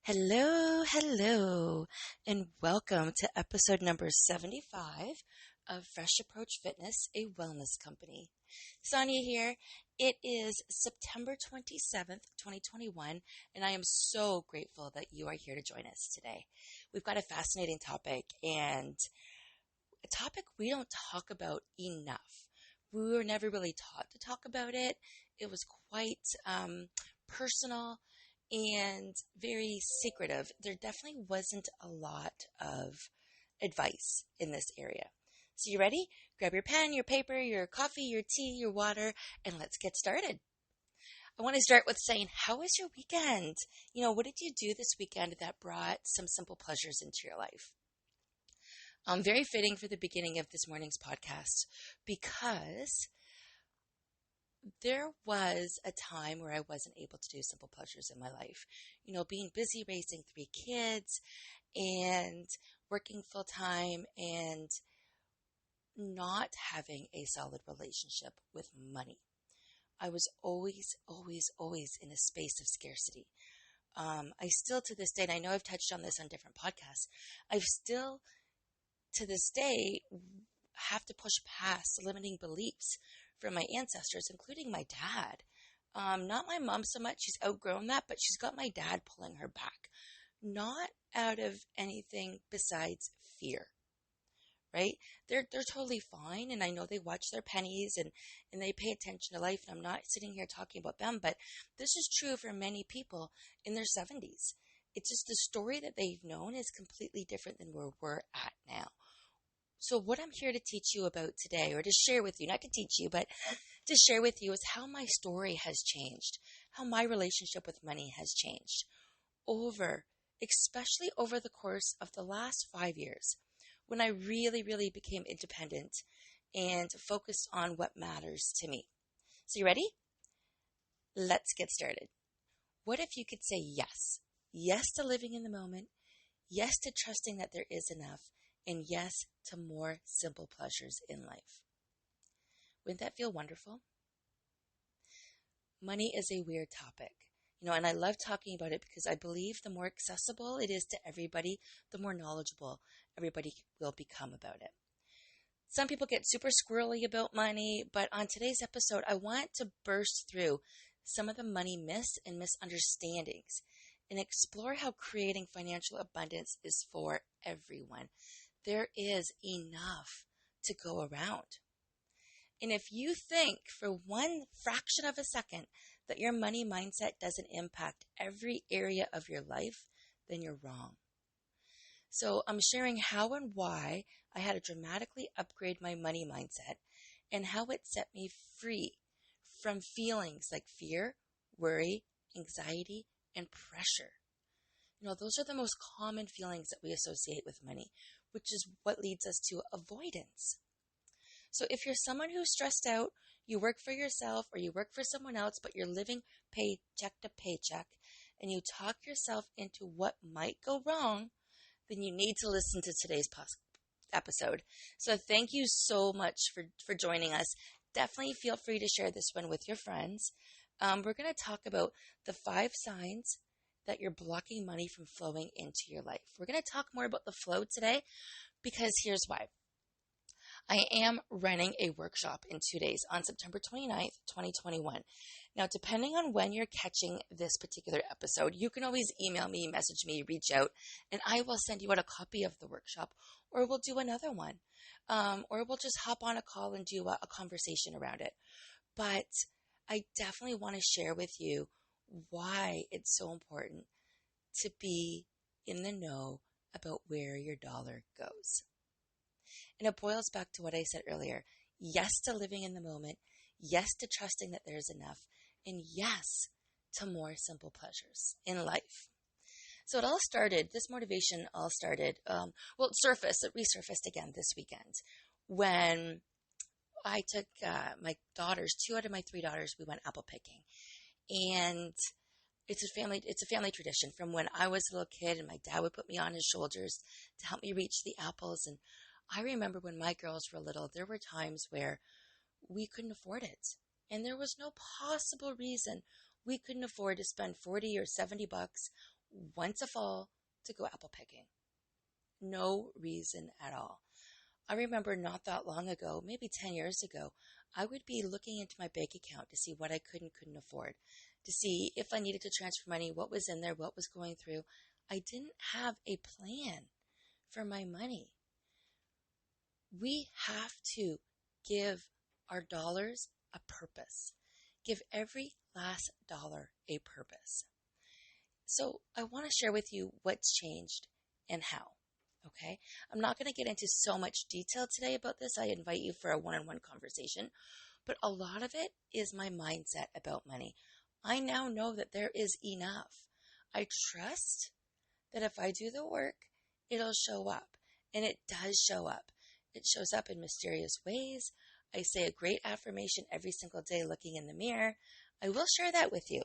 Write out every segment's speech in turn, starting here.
Hello, and welcome to episode number 75 of Fresh Approach Fitness, a wellness company. Sonia here. It is September 27th, 2021, and I am so grateful that you are here to join us today. We've got a fascinating topic, and a topic we don't talk about enough. We were never really taught to talk about it. It was quite personal and very secretive. There definitely wasn't a lot of advice in this area. So you ready? Grab your pen, your paper, your coffee, your tea, your water, and let's get started. I want to start with saying, how was your weekend? What did you do this weekend that brought some simple pleasures into your life? Very fitting for the beginning of this morning's podcast because there was a time where I wasn't able to do simple pleasures in my life. Being busy raising 3 kids and working full time and not having a solid relationship with money. I was always in a space of scarcity. I still to this day, and I know I've touched on this on different podcasts, I still to this day have to push past limiting beliefs from my ancestors, including my dad. Not my mom so much. She's outgrown that, but she's got my dad pulling her back. Not out of anything besides fear, right? They're totally fine, and I know they watch their pennies and they pay attention to life, and I'm not sitting here talking about them, but this is true for many people in their 70s. It's just the story that they've known is completely different than where we're at now. So what I'm here to teach you about today, or to share with you, not to teach you, but to share with you, is how my story has changed, how my relationship with money has changed especially over the course of the last 5 years, when I really became independent and focused on what matters to me. So you ready? Let's get started. What if you could say yes? Yes to living in the moment, yes to trusting that there is enough, and yes to more simple pleasures in life. Wouldn't that feel wonderful? Money is a weird topic, and I love talking about it because I believe the more accessible it is to everybody, the more knowledgeable everybody will become about it. Some people get super squirrely about money, but on today's episode, I want to burst through some of the money myths and misunderstandings and explore how creating financial abundance is for everyone. There is enough to go around. And if you think for one fraction of a second that your money mindset doesn't impact every area of your life, then you're wrong. So I'm sharing how and why I had to dramatically upgrade my money mindset and how it set me free from feelings like fear, worry, anxiety, and pressure. Those are the most common feelings that we associate with money, which is what leads us to avoidance. So if you're someone who's stressed out, you work for yourself or you work for someone else, but you're living paycheck to paycheck, and you talk yourself into what might go wrong, then you need to listen to today's episode. So thank you so much for joining us. Definitely feel free to share this one with your friends. We're going to talk about the 5 signs that you're blocking money from flowing into your life. We're going to talk more about the flow today because here's why. I am running a workshop in 2 days on September 29th, 2021. Now, depending on when you're catching this particular episode, you can always email me, message me, reach out, and I will send you out a copy of the workshop, or we'll do another one, or we'll just hop on a call and do a conversation around it. But I definitely want to share with you why it's so important to be in the know about where your dollar goes. And it boils back to what I said earlier. Yes to living in the moment. Yes to trusting that there's enough. And yes to more simple pleasures in life. So this motivation all started, it resurfaced again this weekend when I took my daughters, 2 out of my 3 daughters, we went apple picking. And it's a family tradition from when I was a little kid, and my dad would put me on his shoulders to help me reach the apples. And I remember when my girls were little, there were times where we couldn't afford it. And there was no possible reason we couldn't afford to spend $40 or $70 once a fall to go apple picking. No reason at all. I remember not that long ago, maybe 10 years ago, I would be looking into my bank account to see what I could and couldn't afford, to see if I needed to transfer money, what was in there, what was going through. I didn't have a plan for my money. We have to give our dollars a purpose. Give every last dollar a purpose. So I want to share with you what's changed and how. Okay? I'm not going to get into so much detail today about this. I invite you for a one-on-one conversation. But a lot of it is my mindset about money. I now know that there is enough. I trust that if I do the work, it'll show up. And it does show up. It shows up in mysterious ways. I say a great affirmation every single day looking in the mirror. I will share that with you.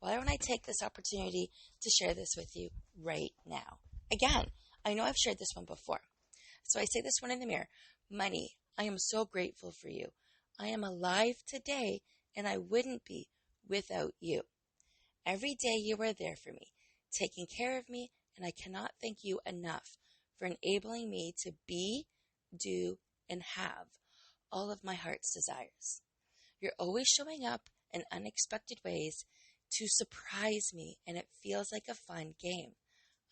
Why don't I take this opportunity to share this with you right now? Again, I know I've shared this one before. So I say this one in the mirror. Money, I am so grateful for you. I am alive today, and I wouldn't be without you. Every day you are there for me, taking care of me, and I cannot thank you enough for enabling me to be, do, and have all of my heart's desires. You're always showing up in unexpected ways to surprise me, and it feels like a fun game.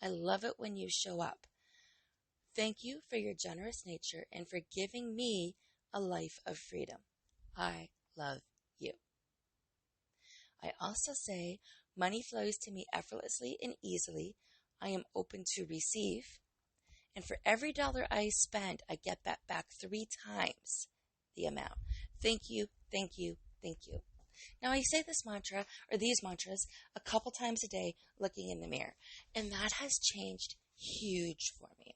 I love it when you show up. Thank you for your generous nature and for giving me a life of freedom. I love you. I also say money flows to me effortlessly and easily. I am open to receive. And for every dollar I spend, I get that back 3 times the amount. Thank you, thank you, thank you. Now I say this mantra, or these mantras, a couple times a day looking in the mirror. And that has changed huge for me.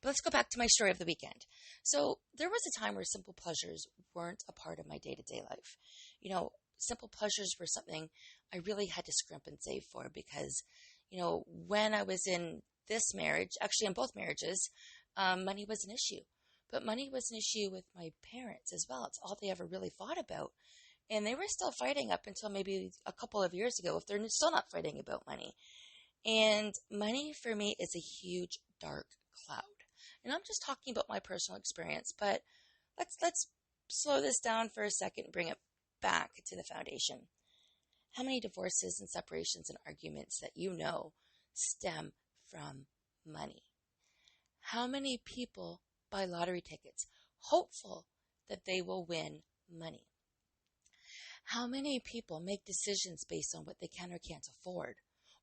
But let's go back to my story of the weekend. So there was a time where simple pleasures weren't a part of my day-to-day life. You know, simple pleasures were something I really had to scrimp and save for because, you know, when I was in this marriage, actually in both marriages, money was an issue. But money was an issue with my parents as well. It's all they ever really thought about. And they were still fighting up until maybe a couple of years ago, if they're still not fighting about money. And money for me is a huge dark cloud. And I'm just talking about my personal experience, but let's slow this down for a second and bring it back to the foundation. How many divorces and separations and arguments that you know stem from money? How many people buy lottery tickets hopeful that they will win money? How many people make decisions based on what they can or can't afford,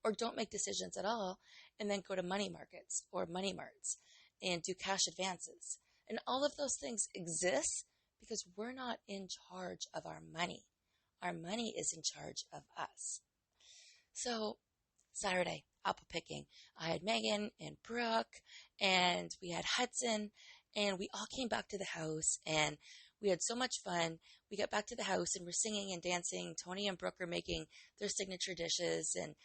or don't make decisions at all and then go to money markets or money marts and do cash advances? And all of those things exist because we're not in charge of our money. Our money is in charge of us. So Saturday, apple picking. I had Megan and Brooke, and we had Hudson, and we all came back to the house, and we had so much fun. We got back to the house, and we're singing and dancing. Tony and Brooke are making their signature dishes, and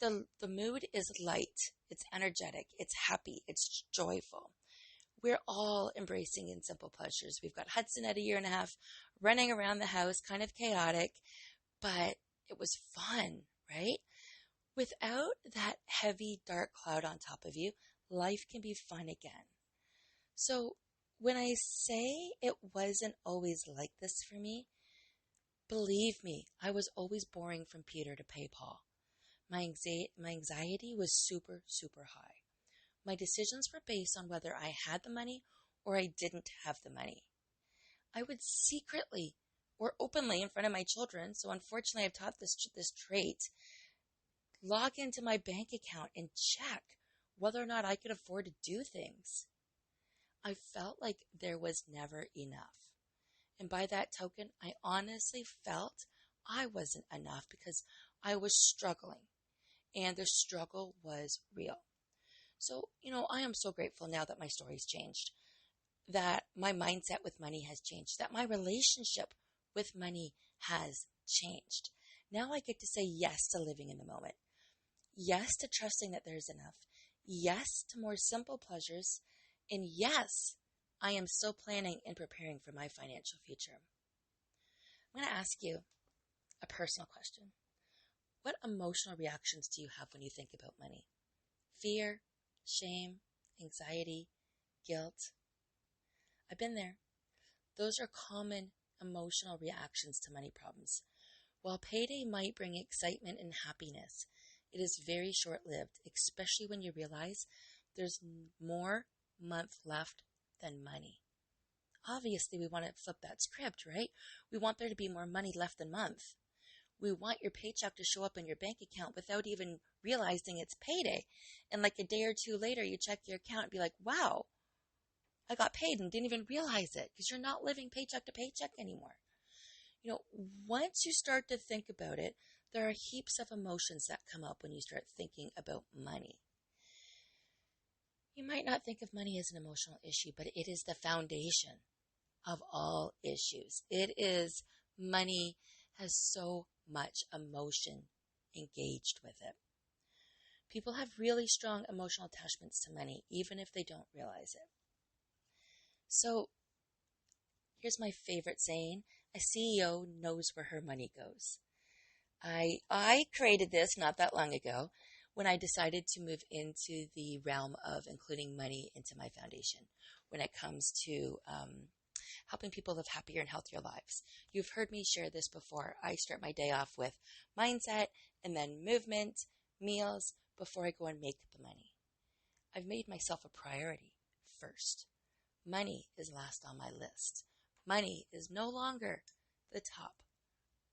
the mood is light. It's energetic. It's happy. It's joyful. We're all embracing in simple pleasures. We've got Hudson at 1.5 years running around the house, kind of chaotic, but it was fun, right? Without that heavy, dark cloud on top of you, life can be fun again. So when I say it wasn't always like this for me, believe me, I was always boring from Peter to pay Paul. My anxiety was super, super high. My decisions were based on whether I had the money or I didn't have the money. I would secretly or openly in front of my children, so unfortunately I've taught this trait, log into my bank account and check whether or not I could afford to do things. I felt like there was never enough. And by that token, I honestly felt I wasn't enough because I was struggling. And the struggle was real. So, I am so grateful now that my story's changed, that my mindset with money has changed, that my relationship with money has changed. Now I get to say yes to living in the moment. Yes to trusting that there's enough. Yes to more simple pleasures. And yes, I am still planning and preparing for my financial future. I'm going to ask you a personal question. What emotional reactions do you have when you think about money? Fear, shame, anxiety, guilt? I've been there. Those are common emotional reactions to money problems. While payday might bring excitement and happiness, it is very short lived, especially when you realize there's more month left than money. Obviously, we want to flip that script, right? We want there to be more money left than month. We want your paycheck to show up in your bank account without even realizing it's payday. And like a day or two later, you check your account and be like, wow, I got paid and didn't even realize it, because you're not living paycheck to paycheck anymore. Once you start to think about it, there are heaps of emotions that come up when you start thinking about money. You might not think of money as an emotional issue, but it is the foundation of all issues. Money has so much emotion engaged with it. People have really strong emotional attachments to money, even if they don't realize it. So, here's my favorite saying: a CEO knows where her money goes. I created this not that long ago when I decided to move into the realm of including money into my foundation when it comes to helping people live happier and healthier lives. You've heard me share this before. I start my day off with mindset and then movement, meals, before I go and make the money. I've made myself a priority first. Money is last on my list. Money is no longer the top.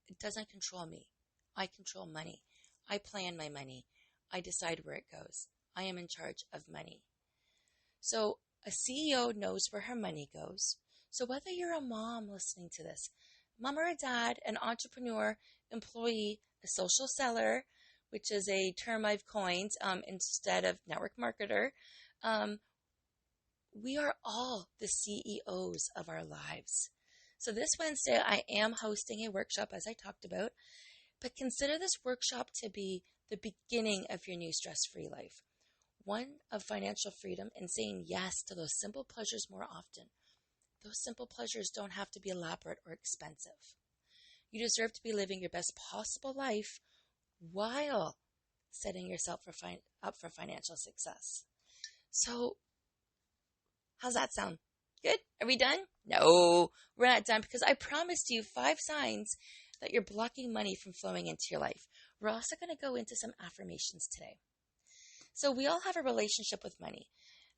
It doesn't control me. I control money. I plan my money. I decide where it goes. I am in charge of money. So a CEO knows where her money goes. So whether you're a mom listening to this, mom or a dad, an entrepreneur, employee, a social seller, which is a term I've coined instead of network marketer, we are all the CEOs of our lives. So this Wednesday, I am hosting a workshop, as I talked about, but consider this workshop to be the beginning of your new stress-free life. One of financial freedom and saying yes to those simple pleasures more often. Those simple pleasures don't have to be elaborate or expensive. You deserve to be living your best possible life while setting yourself up for financial success. So, how's that sound? Good? Are we done? No, we're not done, because I promised you 5 signs that you're blocking money from flowing into your life. We're also going to go into some affirmations today. So we all have a relationship with money.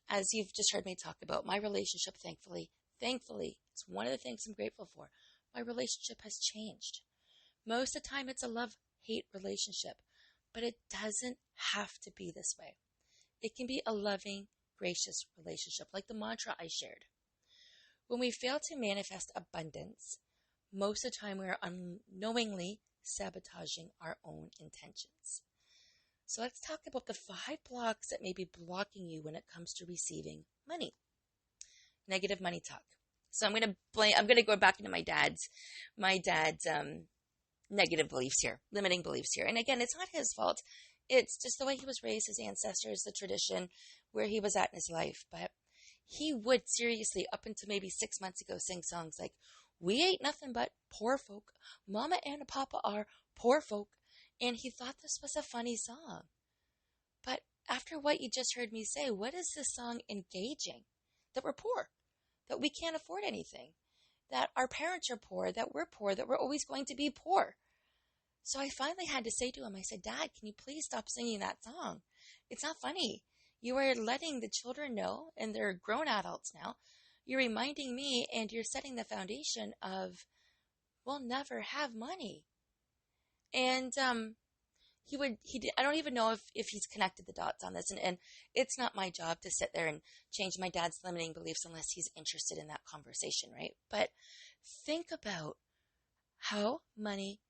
As you've just heard me talk about, my relationship, thankfully, it's one of the things I'm grateful for. My relationship has changed. Most of the time it's a love-hate relationship, but it doesn't have to be this way. It can be a loving, gracious relationship, like the mantra I shared. When we fail to manifest abundance, most of the time we are unknowingly sabotaging our own intentions. So let's talk about the 5 blocks that may be blocking you when it comes to receiving money. Negative money talk. So I'm going to go back into my dad's negative beliefs here, limiting beliefs here. And again, it's not his fault. It's just the way he was raised, his ancestors, the tradition, where he was at in his life. But he would seriously, up until maybe 6 months ago, sing songs like, "We ain't nothing but poor folk. Mama and Papa are poor folk." And he thought this was a funny song. But after what you just heard me say, what is this song engaging? That we're poor, that we can't afford anything, that our parents are poor, that we're always going to be poor. So I finally had to say to him, I said, "Dad, can you please stop singing that song? It's not funny. You are letting the children know, and they're grown adults now. You're reminding me, and you're setting the foundation of, we'll never have money." And I don't even know if he's connected the dots on this, and it's not my job to sit there and change my dad's limiting beliefs unless he's interested in that conversation, right? But think about how money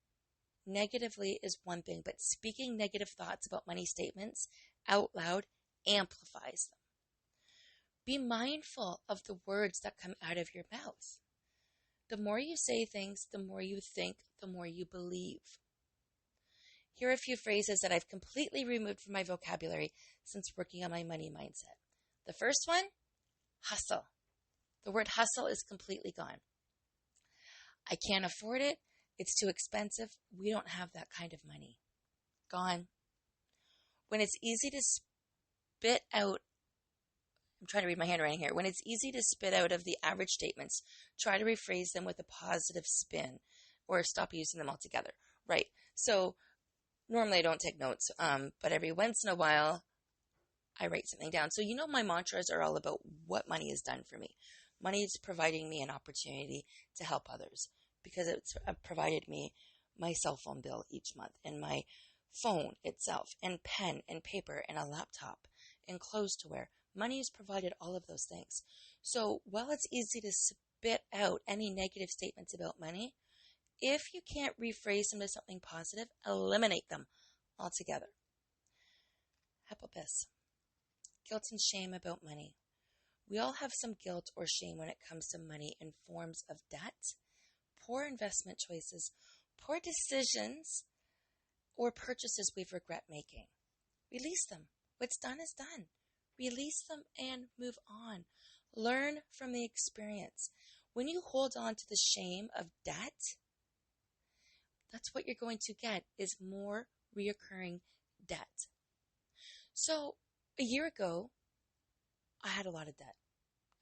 negatively is one thing, but speaking negative thoughts about money statements out loud amplifies them. Be mindful of the words that come out of your mouth. The more you say things, the more you think, the more you believe. Here are a few phrases that I've completely removed from my vocabulary since working on my money mindset. The first one, hustle. The word hustle is completely gone. I can't afford it. It's too expensive. We don't have that kind of money. gone. When it's easy to spit out, I'm trying to read my handwriting here. When it's easy to spit out of the average statements, try to rephrase them with a positive spin or stop using them altogether. Right. So normally I don't take notes, but every once in a while I write something down. So, my mantras are all about what money has done for me. Money is providing me an opportunity to help others because it's provided me my cell phone bill each month and my phone itself and pen and paper and a laptop and clothes to wear. Money has provided all of those things. So while it's easy to spit out any negative statements about money, if you can't rephrase them to something positive, eliminate them altogether. How about this? Guilt and shame about money. We all have some guilt or shame when it comes to money in forms of debt, poor investment choices, poor decisions, or purchases we regret making. Release them. What's done is done. Release them and move on. Learn from the experience. When you hold on to the shame of debt, that's what you're going to get is more reoccurring debt. So a year ago, I had a lot of debt.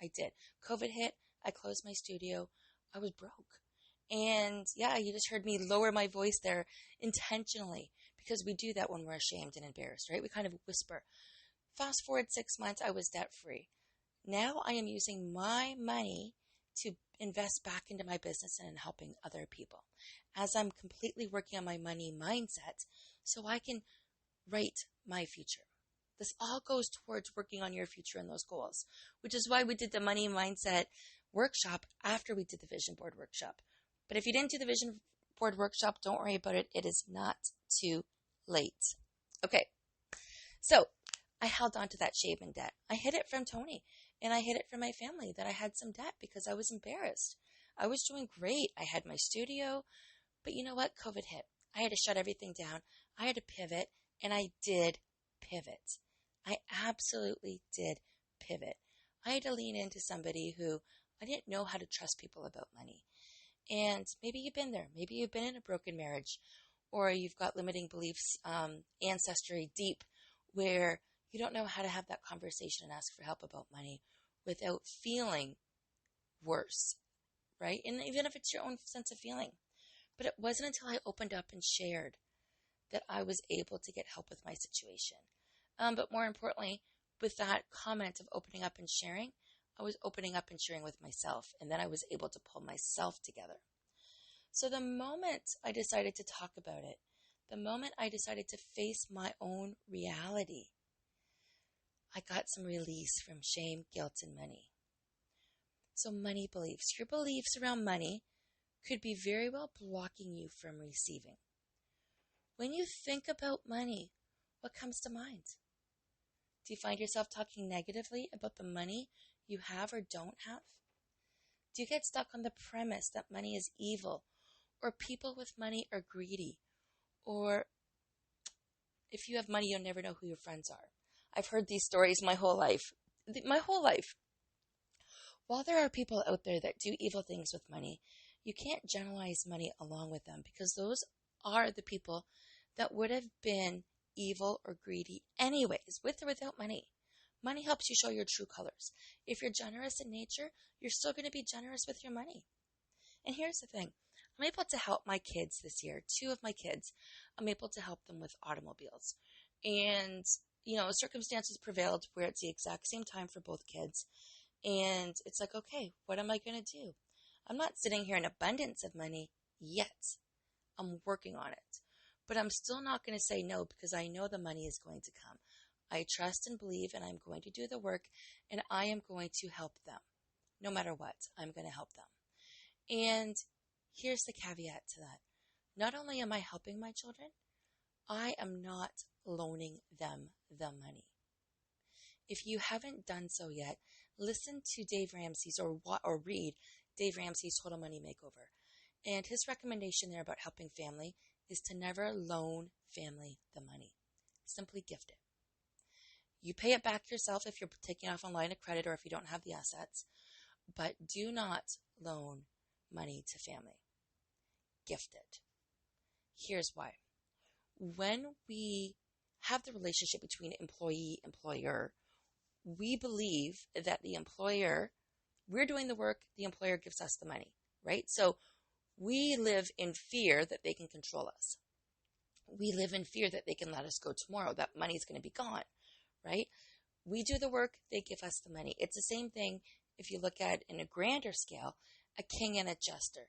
I did. COVID hit. I closed my studio. I was broke. And yeah, you just heard me lower my voice there intentionally because we do that when we're ashamed and embarrassed, right? We kind of whisper. Fast forward 6 months, I was debt free. Now I am using my money to invest back into my business and in helping other people as I'm completely working on my money mindset so I can write my future. This all goes towards working on your future and those goals, which is why we did the money mindset workshop after we did the vision board workshop. But if you didn't do the vision board workshop, don't worry about it. It is not too late. Okay, so I held on to that shame and debt. I hid it from Tony, and I hid it from my family that I had some debt because I was embarrassed. I was doing great. I had my studio, but you know what? COVID hit. I had to shut everything down. I had to pivot, and I did pivot. I absolutely did pivot. I had to lean into somebody who I didn't know how to trust people about money. And maybe you've been there. Maybe you've been in a broken marriage, or you've got limiting beliefs, ancestry deep, where you don't know how to have that conversation and ask for help about money without feeling worse, right? And even if it's your own sense of feeling. But it wasn't until I opened up and shared that I was able to get help with my situation. But more importantly, with that comment of opening up and sharing, I was opening up and sharing with myself, and then I was able to pull myself together. So the moment I decided to talk about it, the moment I decided to face my own reality, I got some release from shame, guilt, and money. So money beliefs. Your beliefs around money could be very well blocking you from receiving. When you think about money, what comes to mind? Do you find yourself talking negatively about the money you have or don't have? Do you get stuck on the premise that money is evil, or people with money are greedy, or if you have money, you'll never know who your friends are? I've heard these stories my whole life. While there are people out there that do evil things with money, you can't generalize money along with them because those are the people that would have been evil or greedy anyways, with or without money. Money helps you show your true colors. If you're generous in nature, you're still going to be generous with your money. And here's the thing. I'm able to help my kids this year. 2 of my kids, I'm able to help them with automobiles. And, circumstances prevailed where it's the exact same time for both kids. And it's like, okay, what am I going to do? I'm not sitting here in abundance of money yet. I'm working on it. But I'm still not going to say no because I know the money is going to come. I trust and believe, and I'm going to do the work, and I am going to help them. No matter what, I'm going to help them. And here's the caveat to that. Not only am I helping my children, I am not loaning them the money. If you haven't done so yet, listen to Dave Ramsey's or read Dave Ramsey's Total Money Makeover. And his recommendation there about helping family is to never loan family the money. Simply gift it. You pay it back yourself if you're taking off on line of credit or if you don't have the assets, but do not loan money to family. Gift it. Here's why. when we have the relationship between employee-employer, we believe that we're doing the work, the employer gives us the money, right? So we live in fear that they can control us. We live in fear that they can let us go tomorrow, that money's going to be gone, right? We do the work, they give us the money. It's the same thing if you look at in a grander scale, a king and a jester.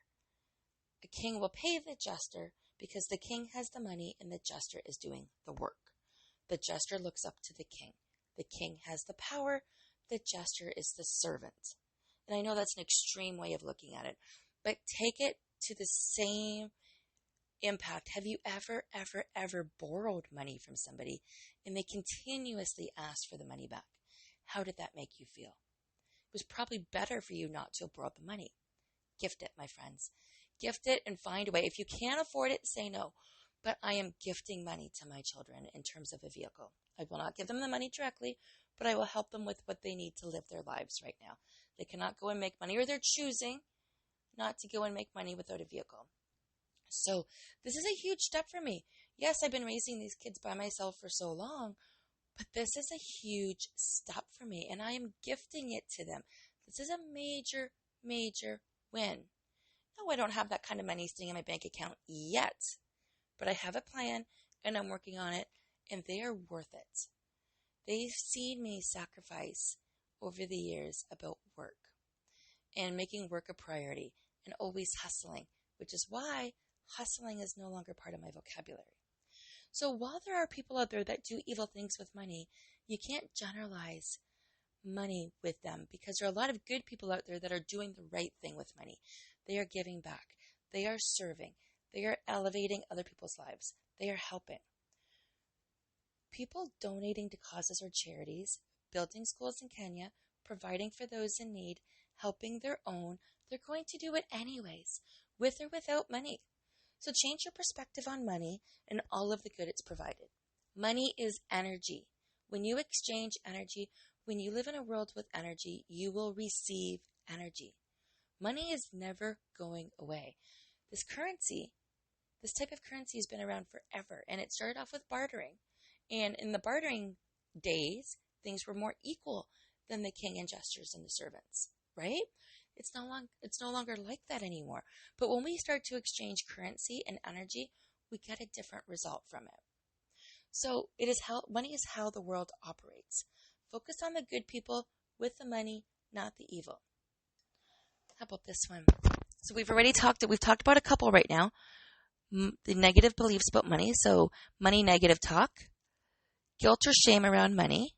A king will pay the jester because the king has the money and the jester is doing the work. The jester looks up to the king. The king has the power. The jester is the servant. And I know that's an extreme way of looking at it, but take it to the same impact. Have you ever borrowed money from somebody and they continuously ask for the money back? How did that make you feel? It was probably better for you not to have borrowed the money. Gift it, my friends. Gift it and find a way. If you can't afford it, say no. But I am gifting money to my children in terms of a vehicle. I will not give them the money directly, but I will help them with what they need to live their lives right now. They cannot go and make money, or they're choosing not to go and make money without a vehicle. So this is a huge step for me. Yes, I've been raising these kids by myself for so long, but this is a huge step for me, and I am gifting it to them. This is a major, major win. No, I don't have that kind of money sitting in my bank account yet, but I have a plan, and I'm working on it, and they are worth it. They've seen me sacrifice over the years about work and making work a priority and always hustling, which is why hustling is no longer part of my vocabulary. So while there are people out there that do evil things with money, you can't generalize money with them, because there are a lot of good people out there that are doing the right thing with money. They are giving back. They are serving. They are elevating other people's lives. They are helping. People donating to causes or charities, building schools in Kenya, providing for those in need, helping their own, they're going to do it anyways, with or without money. So change your perspective on money and all of the good it's provided. Money is energy. When you exchange energy, when you live in a world with energy, you will receive energy. Money is never going away. This type of currency has been around forever, and it started off with bartering. And in the bartering days, things were more equal than the king and jesters and the servants, right? It's no longer like that anymore. But when we start to exchange currency and energy, we get a different result from it. So money is how the world operates. Focus on the good people with the money, not the evil. How about this one? So we've talked about a couple right now. The negative beliefs about money. So money negative talk, guilt or shame around money.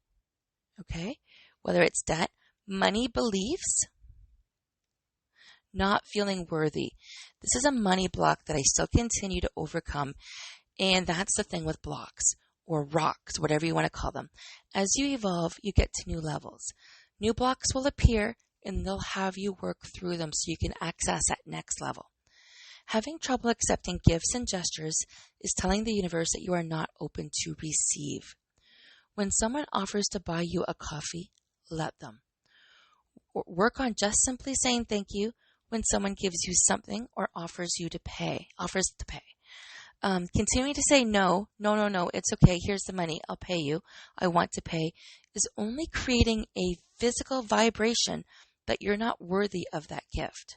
Okay. Whether it's debt, money beliefs, not feeling worthy. This is a money block that I still continue to overcome. And that's the thing with blocks or rocks, whatever you want to call them. As you evolve, you get to new levels. New blocks will appear and they'll have you work through them so you can access that next level. Having trouble accepting gifts and gestures is telling the universe that you are not open to receive. When someone offers to buy you a coffee, let them. Work on just simply saying thank you when someone gives you something or offers to pay. Continuing to say no, it's okay, here's the money, I'll pay you, I want to pay, is only creating a physical vibration that you're not worthy of that gift.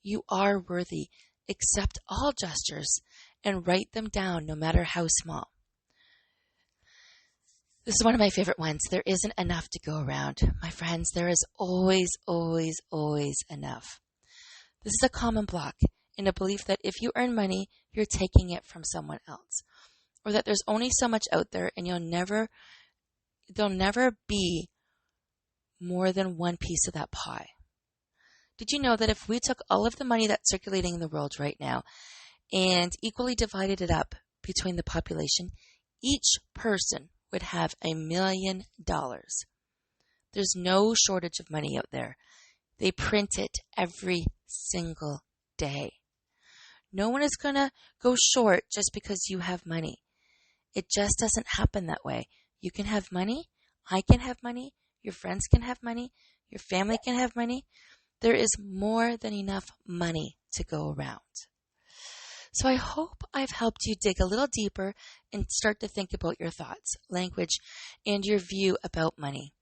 You are worthy. Accept all gestures and write them down, no matter how small. This is one of my favorite ones. There isn't enough to go around. My friends, there is always, always, always enough. This is a common block in a belief that if you earn money, you're taking it from someone else, or that there's only so much out there and there'll never be more than one piece of that pie. Did you know that if we took all of the money that's circulating in the world right now and equally divided it up between the population, each person would have $1 million. There's no shortage of money out there. They print it every single day. No one is going to go short just because you have money. It just doesn't happen that way. You can have money. I can have money. Your friends can have money. Your family can have money. There is more than enough money to go around. So I hope I've helped you dig a little deeper and start to think about your thoughts, language, and your view about money.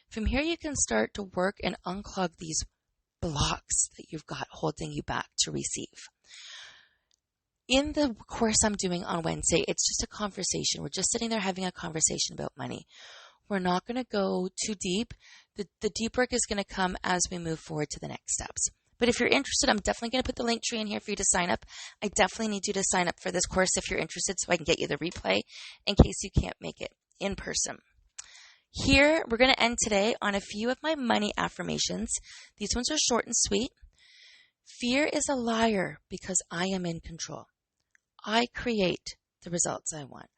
From here, you can start to work and unclog these blocks that you've got holding you back to receive. In the course I'm doing on Wednesday, it's just a conversation. We're just sitting there having a conversation about money. We're not going to go too deep. The deep work is going to come as we move forward to the next steps. But if you're interested, I'm definitely going to put the link tree in here for you to sign up. I definitely need you to sign up for this course if you're interested so I can get you the replay in case you can't make it in person. Here, we're going to end today on a few of my money affirmations. These ones are short and sweet. Fear is a liar because I am in control. I create the results I want.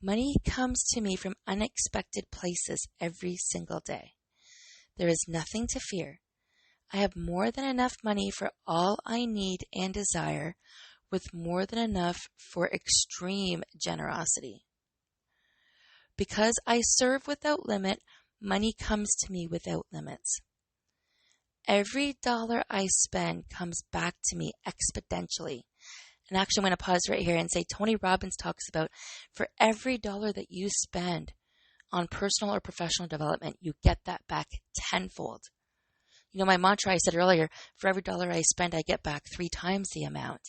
Money comes to me from unexpected places every single day. There is nothing to fear. I have more than enough money for all I need and desire, with more than enough for extreme generosity. Because I serve without limit, money comes to me without limits. Every dollar I spend comes back to me exponentially. And actually, I'm going to pause right here and say Tony Robbins talks about for every dollar that you spend on personal or professional development, you get that back tenfold. You know, my mantra I said earlier, for every dollar I spend, I get back 3 times the amount.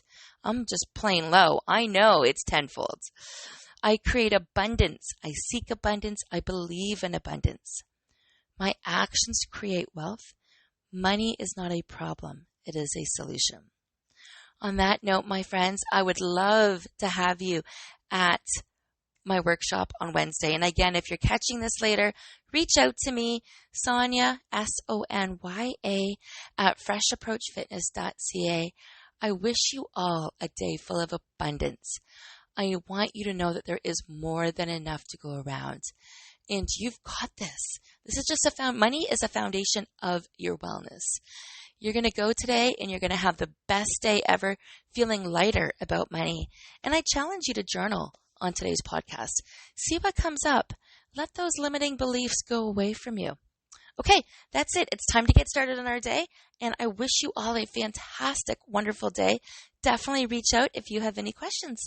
I'm just plain low. I know it's tenfold. I create abundance. I seek abundance. I believe in abundance. My actions create wealth. Money is not a problem. It is a solution. On that note, my friends, I would love to have you at my workshop on Wednesday. And again, if you're catching this later, reach out to me, Sonya, SONYA, at freshapproachfitness.ca. I wish you all a day full of abundance. I want you to know that there is more than enough to go around. And you've got this. This is just money is a foundation of your wellness. You're going to go today and you're going to have the best day ever, feeling lighter about money. And I challenge you to journal on today's podcast. See what comes up. Let those limiting beliefs go away from you. Okay, that's it. It's time to get started on our day. And I wish you all a fantastic, wonderful day. Definitely reach out if you have any questions.